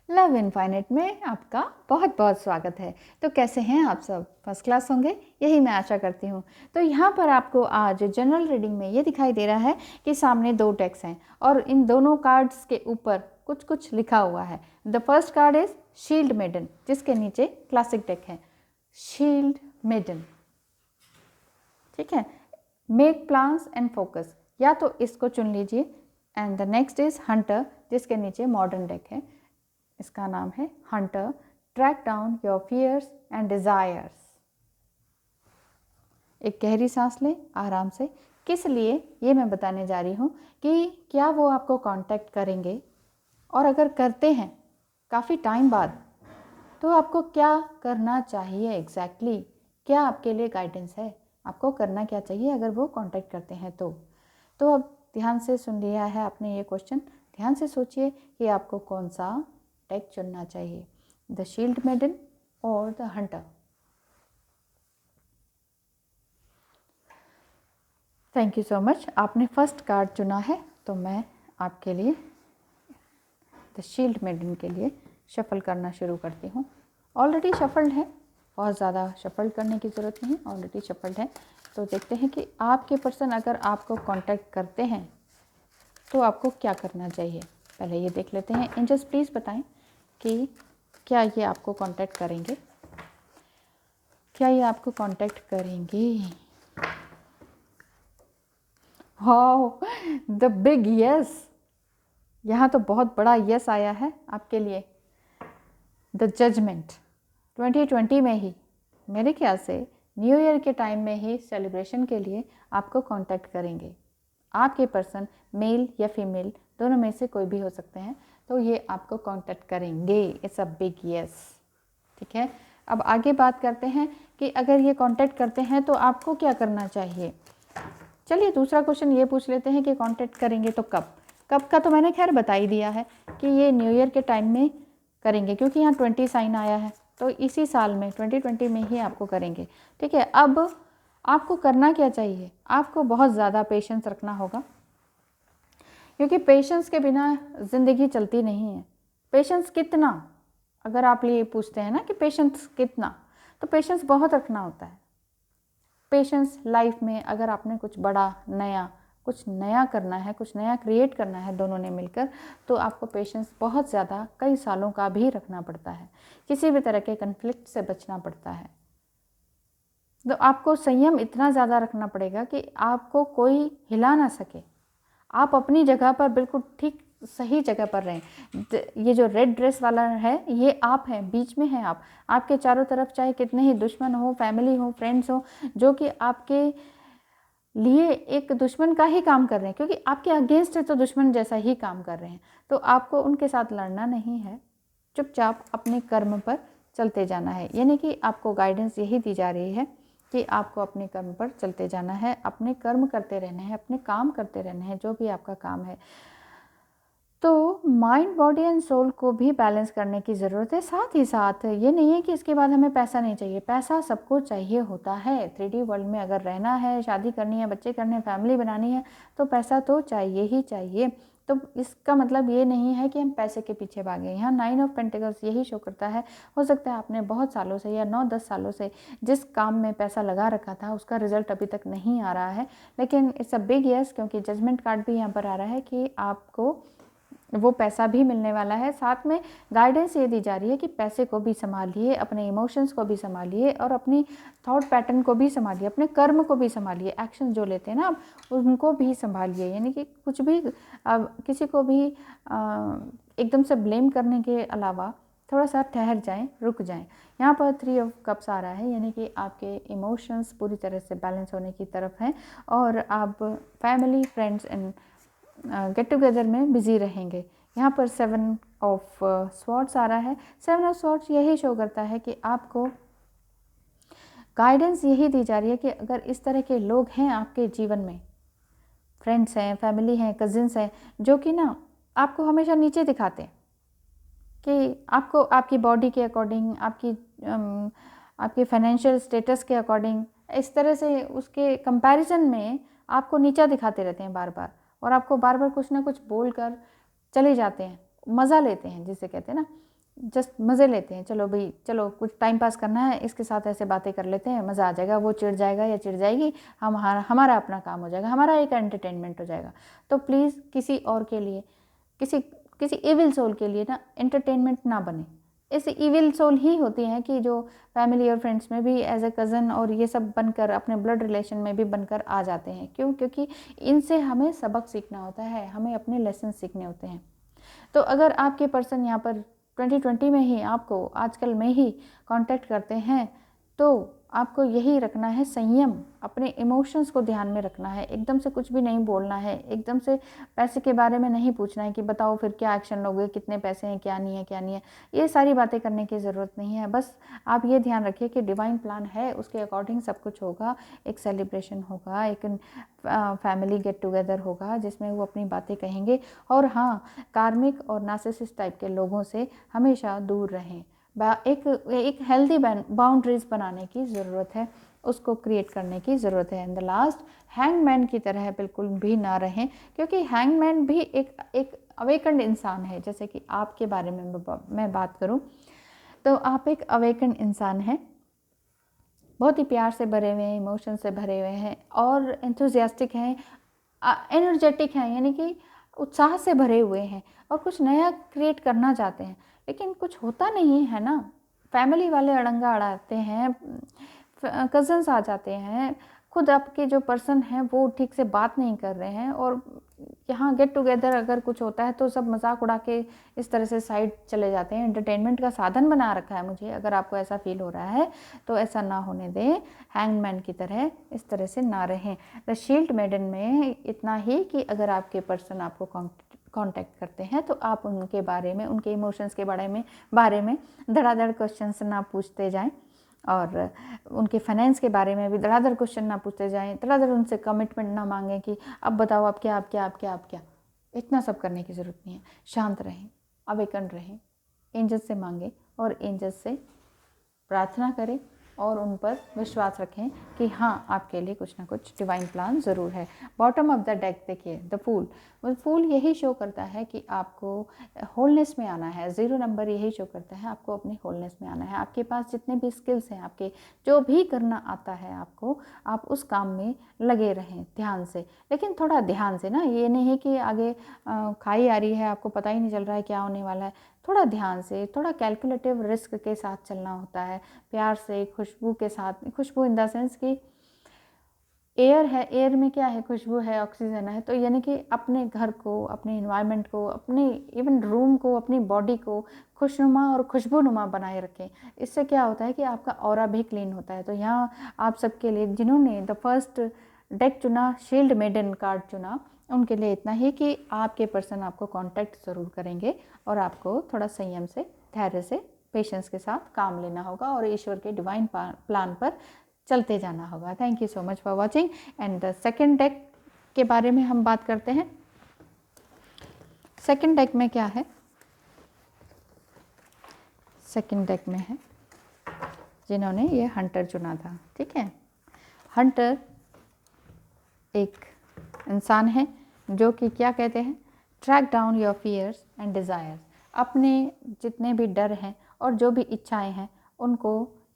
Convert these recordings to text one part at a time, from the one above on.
Love infinite में आपका बहुत बहुत स्वागत है। तो कैसे हैं आप सब? फर्स्ट क्लास होंगे, यही मैं आशा करती हूँ। तो यहाँ पर आपको आज जनरल रीडिंग में ये दिखाई दे रहा है कि सामने दो टेक्स्ट हैं और इन दोनों कार्ड्स के ऊपर कुछ कुछ लिखा हुआ है। The first card is shield maiden, जिसके नीचे क्लासिक टेक है शील्ड मेडन। ठीक है, मेक प्लान्स एंड फोकस, या तो इसको चुन लीजिए। And the next is hunter, जिसके नीचे मॉडर्न डेक है, इसका नाम है hunter. Track down your fears and desires. एक गहरी सांस लें आराम से। किस लिए ये मैं बताने जा रही हूँ कि क्या वो आपको कांटेक्ट करेंगे, और अगर करते हैं काफ़ी टाइम बाद, तो आपको क्या करना चाहिए एग्जैक्टली क्या आपके लिए गाइडेंस है, आपको करना क्या चाहिए अगर वो कांटेक्ट करते हैं तो अब ध्यान से सुन लिया है आपने ये क्वेश्चन, ध्यान से सोचिए कि आपको कौन सा टेक चुनना चाहिए, द शील्ड मेडन और the Hunter. Thank you so much, आपने फर्स्ट कार्ड चुना है, तो मैं आपके लिए द शील्ड मेडन के लिए शफल करना शुरू करती हूँ। ऑलरेडी शफल्ड है, बहुत ज़्यादा शफल करने की ज़रूरत नहीं, ऑलरेडी शफल्ड है। तो देखते हैं कि आपके पर्सन अगर आपको कांटेक्ट करते हैं तो आपको क्या करना चाहिए। पहले ये देख लेते हैं। एंजल्स प्लीज़ बताएं कि क्या ये आपको कांटेक्ट करेंगे, क्या ये आपको कांटेक्ट करेंगे। वाओ, द बिग यस, यहाँ तो बहुत बड़ा यस आया है आपके लिए। द जजमेंट 2020 में ही, मेरे ख्याल से न्यू ईयर के टाइम में ही सेलिब्रेशन के लिए आपको कांटेक्ट करेंगे। आपके पर्सन मेल या फीमेल दोनों में से कोई भी हो सकते हैं, तो ये आपको कांटेक्ट करेंगे। It's a big yes. ठीक है, अब आगे बात करते हैं कि अगर ये कांटेक्ट करते हैं तो आपको क्या करना चाहिए। चलिए दूसरा क्वेश्चन ये पूछ लेते हैं कि कांटेक्ट करेंगे तो कब। कब का तो मैंने खैर बता ही दिया है कि ये न्यू ईयर के टाइम में करेंगे, क्योंकि यहाँ 20 साइन आया है, तो इसी साल में 2020 में ही आपको करेंगे। ठीक है, अब आपको करना क्या चाहिए, आपको बहुत ज़्यादा पेशेंस रखना होगा, क्योंकि पेशेंस के बिना ज़िंदगी चलती नहीं है। पेशेंस कितना, अगर आप ये पूछते हैं ना कि पेशेंस कितना, तो पेशेंस बहुत रखना होता है। पेशेंस लाइफ में अगर आपने कुछ बड़ा कुछ नया करना है, कुछ नया क्रिएट करना है दोनों ने मिलकर, तो आपको पेशेंस बहुत ज़्यादा कई सालों का भी रखना पड़ता है। किसी भी तरह के कन्फ्लिक्ट से बचना पड़ता है, तो आपको संयम इतना ज़्यादा रखना पड़ेगा कि आपको कोई हिला ना सके। आप अपनी जगह पर बिल्कुल ठीक सही जगह पर रहें। ये जो रेड ड्रेस वाला है, ये आप हैं, बीच में हैं आप। आपके चारों तरफ चाहे कितने ही दुश्मन हो, फैमिली हो, फ्रेंड्स हो, जो कि आपके लिए एक दुश्मन का ही काम कर रहे हैं, क्योंकि आपके अगेंस्ट है तो दुश्मन जैसा ही काम कर रहे हैं, तो आपको उनके साथ लड़ना नहीं है। चुपचाप अपने कर्म पर चलते जाना है। यानी कि आपको गाइडेंस यही दी जा रही है कि आपको अपने कर्म पर चलते जाना है, अपने कर्म करते रहने हैं, अपने काम करते रहने हैं, जो भी आपका काम है। तो माइंड, बॉडी एंड सोल को भी बैलेंस करने की ज़रूरत है। साथ ही साथ ये नहीं है कि इसके बाद हमें पैसा नहीं चाहिए, पैसा सबको चाहिए होता है। 3D वर्ल्ड में अगर रहना है, शादी करनी है, बच्चे करने हैं, फैमिली बनानी है, तो पैसा तो चाहिए ही चाहिए। तो इसका मतलब ये नहीं है कि हम पैसे के पीछे भागें। यहाँ 9 ऑफ पेंटिकल्स यही शो करता है। हो सकता है आपने बहुत सालों से या 9-10 सालों से जिस काम में पैसा लगा रखा था, उसका रिजल्ट अभी तक नहीं आ रहा है, लेकिन इट्स अ बिग यस, क्योंकि जजमेंट कार्ड भी यहाँ पर आ रहा है कि आपको वो पैसा भी मिलने वाला है। साथ में गाइडेंस ये दी जा रही है कि पैसे को भी संभालिए, अपने इमोशंस को भी संभालिए, और अपनी थॉट पैटर्न को भी संभालिए, अपने कर्म को भी संभालिए। एक्शन जो लेते हैं ना आप, उनको भी संभालिए। यानी कि कुछ भी किसी को भी एकदम से ब्लेम करने के अलावा थोड़ा सा ठहर जाएं, रुक जाएं। यहाँ पर 3 ऑफ कप्स आ रहा है, यानी कि आपके इमोशंस पूरी तरह से बैलेंस होने की तरफ हैं, और आप family, friends and get together में बिजी रहेंगे। यहाँ पर 7 ऑफ स्वॉर्ड्स आ रहा है। 7 ऑफ स्वॉर्ड्स यही शो करता है कि आपको गाइडेंस यही दी जा रही है कि अगर इस तरह के लोग हैं आपके जीवन में, फ्रेंड्स हैं, फैमिली हैं, कजिन्स हैं, जो कि ना आपको हमेशा नीचे दिखाते हैं, कि आपको आपकी बॉडी के अकॉर्डिंग, आपके फाइनेंशियल स्टेटस के अकॉर्डिंग, इस तरह से उसके कंपैरिजन में आपको नीचा दिखाते रहते हैं बार बार, और आपको बार बार कुछ ना कुछ बोल कर चले जाते हैं, मज़ा लेते हैं जिसे कहते हैं ना। जस्ट मज़े लेते हैं, चलो भाई चलो कुछ टाइम पास करना है, इसके साथ ऐसे बातें कर लेते हैं, मज़ा आ जाएगा, वो चिढ़ जाएगा या चिढ़ जाएगी, हमारा अपना काम हो जाएगा, हमारा एक एंटरटेनमेंट हो जाएगा। तो प्लीज़ किसी और के लिए, किसी किसी इविल सोल के लिए ना एंटरटेनमेंट ना बने। ऐसे इविल सोल ही होती हैं कि जो फैमिली और फ्रेंड्स में भी एज ए कज़न और ये सब बनकर, अपने ब्लड रिलेशन में भी बनकर आ जाते हैं। क्यों? क्योंकि इनसे हमें सबक सीखना होता है, हमें अपने लेसन सीखने होते हैं। तो अगर आपके पर्सन यहाँ पर 2020 में ही आपको आजकल में ही कांटेक्ट करते हैं, तो आपको यही रखना है संयम, अपने इमोशंस को ध्यान में रखना है, एकदम से कुछ भी नहीं बोलना है, एकदम से पैसे के बारे में नहीं पूछना है कि बताओ फिर क्या एक्शन लोगे, कितने पैसे हैं, क्या नहीं है, क्या नहीं है, ये सारी बातें करने की ज़रूरत नहीं है। बस आप ये ध्यान रखिए कि डिवाइन प्लान है, उसके अकॉर्डिंग सब कुछ होगा, एक सेलिब्रेशन होगा, एक फैमिली गेट टुगेदर होगा जिसमें वो अपनी बातें कहेंगे। और हाँ, कार्मिक और नार्सिसिस्ट टाइप के लोगों से हमेशा दूर रहें। एक हेल्दी बाउंड्रीज बनाने की ज़रूरत है, उसको क्रिएट करने की ज़रूरत है। एंड द लास्ट, हैंगमैन की तरह बिल्कुल भी ना रहें, क्योंकि हैंगमैन भी एक अवेकन्ड इंसान है। जैसे कि आपके बारे में मैं बात करूं तो आप एक अवेकन्ड इंसान हैं, बहुत ही प्यार से भरे हुए हैं, इमोशन से भरे हुए हैं और एंथुजियास्टिक हैं, एनर्जेटिक हैं, यानी कि उत्साह से भरे हुए हैं और कुछ नया क्रिएट करना चाहते हैं, लेकिन कुछ होता नहीं है ना। फैमिली वाले अड़ंगा अड़ाते हैं, कज़न्स आ जाते हैं, खुद आपके जो पर्सन हैं वो ठीक से बात नहीं कर रहे हैं, और यहाँ गेट टुगेदर अगर कुछ होता है तो सब मजाक उड़ा के इस तरह से साइड चले जाते हैं। एंटरटेनमेंट का साधन बना रखा है मुझे, अगर आपको ऐसा फील हो रहा है तो ऐसा ना होने दें, हैंगमैन की तरह इस तरह से ना रहें। द शील्ड मेडन में इतना ही कि अगर आपके पर्सन आपको कांटेक्ट करते हैं तो आप उनके बारे में, उनके इमोशंस के बारे में धड़ाधड़ क्वेश्चंस ना पूछते जाएं, और उनके फाइनेंस के बारे में भी धड़ाधड़ क्वेश्चन ना पूछते जाएं, धड़ाधड़ उनसे कमिटमेंट ना मांगें कि अब बताओ आप क्या, आप क्या, आप क्या, आप क्या। इतना सब करने की ज़रूरत नहीं है। शांत रहें, अवेकन रहें, एंजल्स से मांगें और एंजल्स से प्रार्थना करें और उन पर विश्वास रखें कि हाँ, आपके लिए कुछ ना कुछ डिवाइन प्लान ज़रूर है। बॉटम ऑफ द डेक देखिए, द फूल, वो फूल यही शो करता है कि आपको होलनेस में आना है। 0 नंबर यही शो करता है आपको अपने होलनेस में आना है। आपके पास जितने भी स्किल्स हैं, आपके जो भी करना आता है आपको, आप उस काम में लगे रहें ध्यान से, लेकिन थोड़ा ध्यान से ना, ये नहीं कि आगे खाई आ रही है, आपको पता ही नहीं चल रहा है क्या होने वाला है। थोड़ा ध्यान से, थोड़ा कैलकुलेटिव रिस्क के साथ चलना होता है, प्यार से, खुशबू के साथ। खुशबू इन द सेंस कि एयर है, एयर में क्या है, खुशबू है, ऑक्सीजन है, तो यानी कि अपने घर को, अपने इन्वायरमेंट को, अपने इवन रूम को, अपनी बॉडी को खुशनुमा और खुशबूनुमा बनाए रखें। इससे क्या होता है कि आपका ऑरा भी क्लीन होता है। तो यहाँ आप सबके लिए जिन्होंने द फर्स्ट डेक चुना, शील्ड मेडन कार्ड चुना, उनके लिए इतना ही कि आपके पर्सन आपको कांटेक्ट ज़रूर करेंगे और आपको थोड़ा संयम से, धैर्य से, पेशेंस के साथ काम लेना होगा और ईश्वर के डिवाइन प्लान पर चलते जाना होगा। Thank you so much for watching. And the second deck के बारे में हम बात करते हैं। सेकेंड डेक में क्या है? सेकेंड डेक में है जिन्होंने ये हंटर चुना था, ठीक है। हंटर एक इंसान है जो कि क्या कहते हैं, track down your fears and desires. अपने जितने भी डर हैं और जो भी इच्छाएं हैं उनको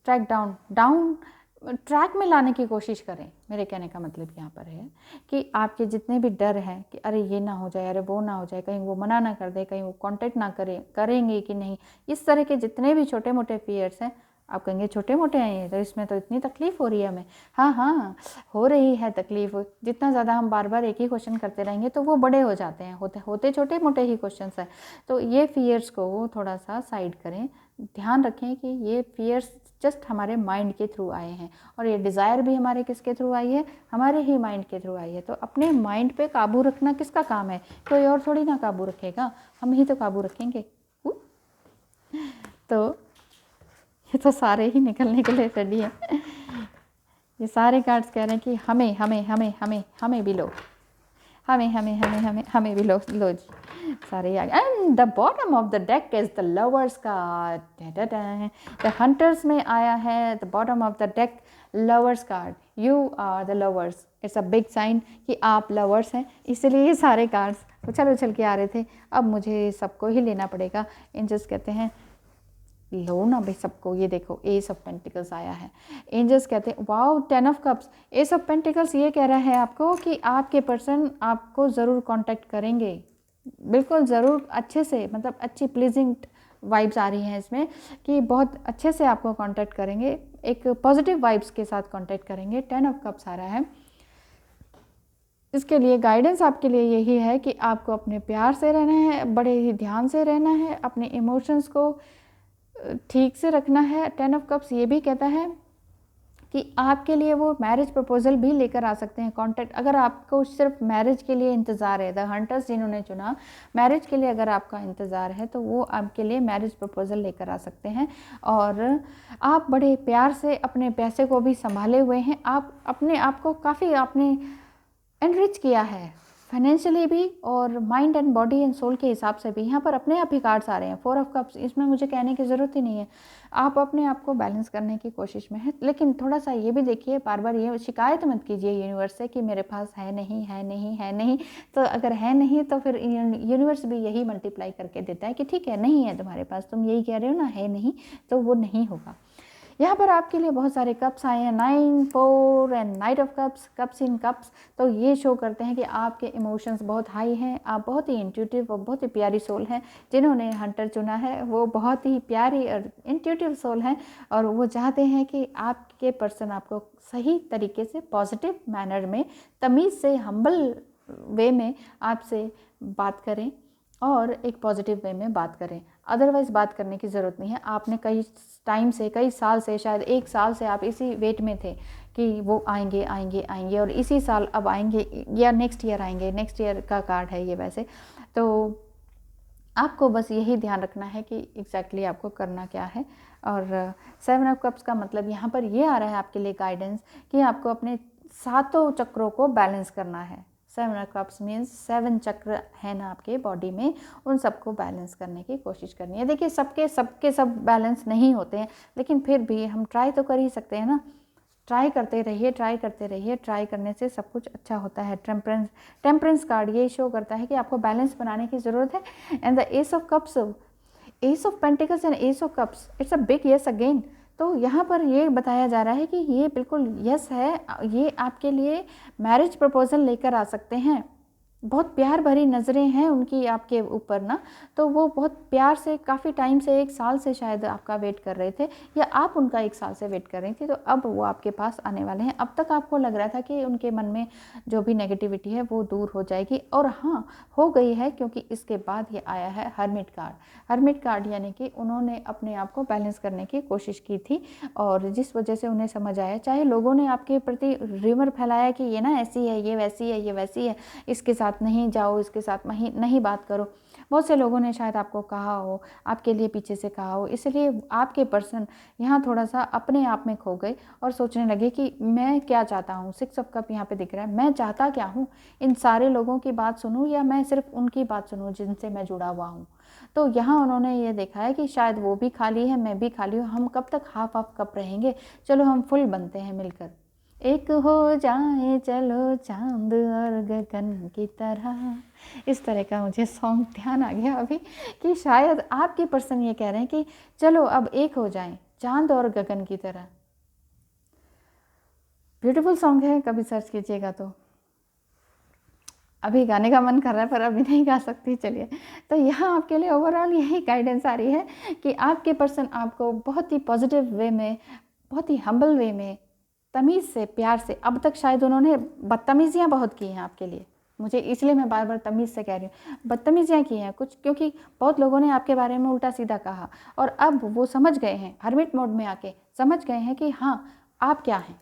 ट्रैक डाउन ट्रैक में लाने की कोशिश करें। मेरे कहने का मतलब यहाँ पर है कि आपके जितने भी डर हैं कि अरे ये ना हो जाए, अरे वो ना हो जाए, कहीं वो मना ना कर दे, कहीं वो कांटेक्ट ना करेंगे कि नहीं, इस तरह के जितने भी छोटे मोटे फियर्स हैं, आप कहेंगे छोटे मोटे हैं ये तो, इसमें तो इतनी तकलीफ़ हो रही है हमें। हाँ, हो रही है तकलीफ़। जितना ज़्यादा हम बार बार एक ही क्वेश्चन करते रहेंगे तो वो बड़े हो जाते हैं, होते छोटे मोटे ही क्वेश्चन हैं। तो ये फियर्स को थोड़ा सा साइड करें। ध्यान रखें कि ये फियर्स जस्ट हमारे माइंड के थ्रू आए हैं, और ये डिज़ायर भी हमारे किसके थ्रू आई है, हमारे ही माइंड के थ्रू आई है। तो अपने माइंड पे काबू रखना किसका काम है? कोई और थोड़ी ना काबू रखेगा, हम ही तो काबू रखेंगे। तो ये तो सारे ही निकलने के लिए रेडी है। ये सारे कार्ड्स कह रहे हैं कि हमें हमें हमें हमें हमें भी लो, हमें हमें हमें हमें हमें भी लो जी, सारे आ गए। And the bottom of the deck is the lovers card. The hunters में आया है the bottom of the deck lovers card. You are the lovers. It's a big sign कि आप लवर्स हैं, इसलिए ये सारे कार्ड्स उछल उछल के आ रहे थे। अब मुझे सबको ही लेना पड़ेगा। एंजल्स कहते हैं लो ना भाई सबको। ये देखो एस ऑफ पेंटिकल्स आया है। एंजल्स कहते हैं wow 10 of cups. S of pentacles ये कह रहा है आपको कि आपके पर्सन आपको ज़रूर कांटेक्ट करेंगे, बिल्कुल ज़रूर, अच्छे से, मतलब अच्छी प्लीजिंग वाइब्स आ रही हैं इसमें कि बहुत अच्छे से आपको कांटेक्ट करेंगे, एक पॉजिटिव वाइब्स के साथ कांटेक्ट करेंगे। 10 ऑफ कप्स आ रहा है। इसके लिए गाइडेंस आपके लिए यही है कि आपको अपने प्यार से रहना है, बड़े ही ध्यान से रहना है, अपने इमोशंस को ठीक से रखना है। 10 ऑफ कप्स ये भी कहता है कि आपके लिए वो मैरिज प्रपोजल भी लेकर आ सकते हैं कॉन्टैक्ट। अगर आपको सिर्फ मैरिज के लिए इंतज़ार है, द हंटर्स जिन्होंने चुना मैरिज के लिए अगर आपका इंतज़ार है तो वो आपके लिए मैरिज प्रपोजल लेकर आ सकते हैं। और आप बड़े प्यार से अपने पैसे को भी संभाले हुए हैं। आप अपने आप को काफ़ी आपने एनरिच किया है फाइनेंशियली भी और mind and body and soul के हिसाब से भी। यहाँ पर अपने आप ही कार्ड्स आ रहे हैं। 4 ऑफ कप्स, इसमें मुझे कहने की ज़रूरत ही नहीं है। आप अपने आप को बैलेंस करने की कोशिश में है, लेकिन थोड़ा सा ये भी देखिए, बार बार ये शिकायत मत कीजिए यूनिवर्स से कि मेरे पास है नहीं है नहीं है नहीं। तो अगर है नहीं तो फिर यूनिवर्स भी यही मल्टीप्लाई करके देता है कि ठीक है नहीं है तुम्हारे पास, तुम यही कह रहे हो ना है नहीं, तो वो नहीं होगा। यहाँ पर आपके लिए बहुत सारे कप्स आए हैं, 9, 4 and night of cups, cups in cups. तो ये शो करते हैं कि आपके इमोशंस बहुत हाई हैं, आप बहुत ही इंट्यूटिव और बहुत ही प्यारी सोल हैं। जिन्होंने हंटर चुना है वो बहुत ही प्यारी और इंट्यूटिव सोल हैं और वो चाहते हैं कि आपके पर्सन आपको सही तरीके से पॉजिटिव मैनर में, तमीज़ से, हम्बल वे में आपसे बात करें और एक पॉजिटिव वे में बात करें। अदरवाइज़ बात करने की ज़रूरत नहीं है। आपने कई टाइम से, कई साल से, शायद 1 साल से आप इसी वेट में थे कि वो आएंगे आएंगे आएंगे और इसी साल अब आएंगे या नेक्स्ट ईयर आएंगे। नेक्स्ट ईयर का कार्ड है ये वैसे। तो आपको बस यही ध्यान रखना है कि एग्जैक्टली आपको करना क्या है। और 7 ऑफ कप्स का मतलब यहाँ पर ये आ रहा है आपके लिए गाइडेंस कि आपको अपने 7 चक्रों को बैलेंस करना है। 7 ऑफ कप्स मीन्स 7 चक्र है ना आपके बॉडी में, उन सबको बैलेंस करने की कोशिश करनी है। देखिए सब बैलेंस नहीं होते हैं, लेकिन फिर भी हम ट्राई तो कर ही सकते हैं ना। ट्राई करते रहिए, ट्राई करते रहिए। ट्राई करने से सब कुछ अच्छा होता है। टेम्परेंस कार्ड ये शो करता है कि आपको बैलेंस बनाने की ज़रूरत है। And the S of cups, S of pentacles and S of cups, it's a big yes again. तो यहाँ पर ये बताया जा रहा है कि ये बिल्कुल यस है, ये आपके लिए मैरिज प्रपोजल लेकर आ सकते हैं। बहुत प्यार भरी नज़रें हैं उनकी आपके ऊपर ना, तो वो बहुत प्यार से काफ़ी टाइम से, 1 साल से शायद आपका वेट कर रहे थे या आप उनका 1 साल से वेट कर रही थी। तो अब वो आपके पास आने वाले हैं। अब तक आपको लग रहा था कि उनके मन में जो भी नेगेटिविटी है वो दूर हो जाएगी, और हाँ हो गई है, क्योंकि इसके बाद ये आया है हर्मिट कार्ड। हर्मिट कार्ड यानी कि उन्होंने अपने आप को बैलेंस करने की कोशिश की थी और जिस वजह से उन्हें समझ आया, चाहे लोगों ने आपके प्रति र्यूमर फैलाया कि ये ना ऐसी है, ये वैसी है, ये वैसी है, इसके साथ नहीं जाओ, इसके साथ नहीं बात करो। बहुत से लोगों ने शायद आपको कहा हो, आपके लिए पीछे से कहा हो, इसलिए आपके पर्सन यहाँ थोड़ा सा अपने आप में खो गए और सोचने लगे कि मैं क्या चाहता हूँ। 6 ऑफ कप यहाँ पे दिख रहा है, मैं चाहता क्या हूँ, इन सारे लोगों की बात सुनूँ या मैं सिर्फ उनकी बात सुनूँ जिनसे मैं जुड़ा हुआ हूँ। तो यहाँ उन्होंने ये देखा है कि शायद वो भी खाली है, मैं भी खाली हूँ, हम कब तक हाफ कप रहेंगे, चलो हम फुल बनते हैं मिलकर। एक हो जाए चलो चांद और गगन की तरह, इस तरह का मुझे सॉन्ग ध्यान आ गया अभी कि शायद आपके पर्सन ये कह रहे हैं कि चलो अब एक हो जाएं चांद और गगन की तरह। ब्यूटीफुल सॉन्ग है, कभी सर्च कीजिएगा। तो अभी गाने का मन कर रहा है पर अभी नहीं गा सकती। चलिए, तो यहाँ आपके लिए ओवरऑल यही गाइडेंस आ रही है कि आपके पर्सन आपको बहुत ही पॉजिटिव वे में, बहुत ही हम्बल वे में, तमीज़ से, प्यार से, अब तक शायद उन्होंने बदतमीज़ियाँ बहुत की हैं आपके लिए, मुझे इसलिए मैं बार बार तमीज़ से कह रही हूँ, बदतमीज़ियाँ की हैं कुछ, क्योंकि बहुत लोगों ने आपके बारे में उल्टा सीधा कहा और अब वो समझ गए हैं, हर्मिट मोड में आके समझ गए हैं कि हाँ आप क्या हैं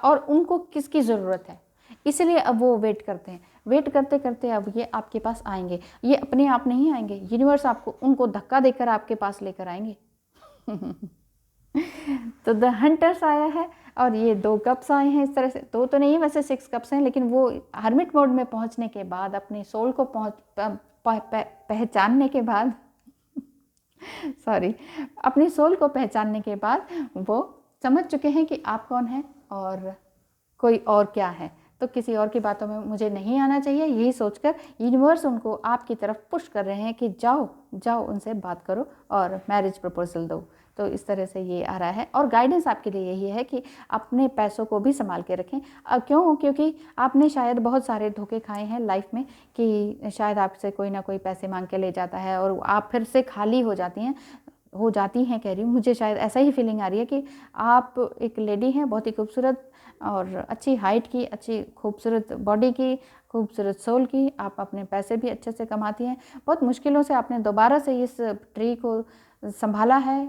और उनको किसकी ज़रूरत है। इसलिए अब वो वेट करते हैं, वेट करते करते अब ये आपके पास आएंगे। ये अपने आप नहीं आएंगे, यूनिवर्स आपको उनको धक्का देकर आपके पास लेकर आएंगे। तो द हंटर्स आया है और ये 2 कप्स आए हैं इस तरह से, 2 तो नहीं वैसे 6 कप्स हैं, लेकिन वो हर्मिट मोड में पहुंचने के बाद, अपने सोल को पहचानने के बाद सॉरी, अपनी सोल को पहचानने के बाद वो समझ चुके हैं कि आप कौन हैं और कोई और क्या है। तो किसी और की बातों में मुझे नहीं आना चाहिए, यही सोचकर यूनिवर्स उनको आपकी तरफ पुश कर रहे हैं कि जाओ जाओ उनसे बात करो और मैरिज प्रपोजल दो। तो इस तरह से ये आ रहा है। और गाइडेंस आपके लिए यही है कि अपने पैसों को भी संभाल के रखें। क्यों? क्योंकि आपने शायद बहुत सारे धोखे खाए हैं लाइफ में, कि शायद आपसे कोई ना कोई पैसे मांग के ले जाता है और आप फिर से खाली हो जाती हैं कह रही हूँ। मुझे शायद ऐसा ही फीलिंग आ रही है कि आप एक लेडी हैं, बहुत ही खूबसूरत और अच्छी हाइट की, अच्छी खूबसूरत बॉडी की, खूबसूरत सोल की। आप अपने पैसे भी अच्छे से कमाती हैं। बहुत मुश्किलों से आपने दोबारा से इस ट्री को संभाला है,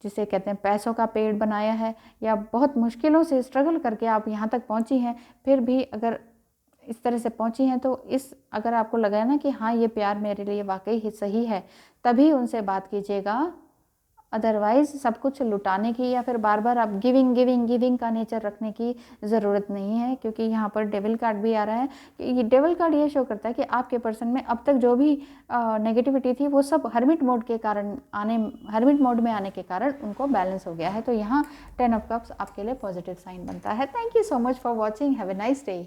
जिसे कहते हैं पैसों का पेड़ बनाया है, या बहुत मुश्किलों से स्ट्रगल करके आप यहाँ तक पहुँची हैं। फिर भी अगर इस तरह से पहुँची हैं तो अगर आपको लगा है ना कि हाँ ये प्यार मेरे लिए वाकई ही सही है, तभी उनसे बात कीजिएगा। अदरवाइज़ सब कुछ लुटाने की या फिर बार बार आप गिविंग गिविंग गिविंग का नेचर रखने की ज़रूरत नहीं है, क्योंकि यहाँ पर डेविल कार्ड भी आ रहा है। ये डेविल कार्ड ये शो करता है कि आपके पर्सन में अब तक जो भी नेगेटिविटी थी वो सब हर्मिट मोड में आने के कारण उनको बैलेंस हो गया है। तो यहाँ 10 ऑफ कप्स आपके लिए पॉजिटिव साइन बनता है। Thank you so much for watching. Have a nice day.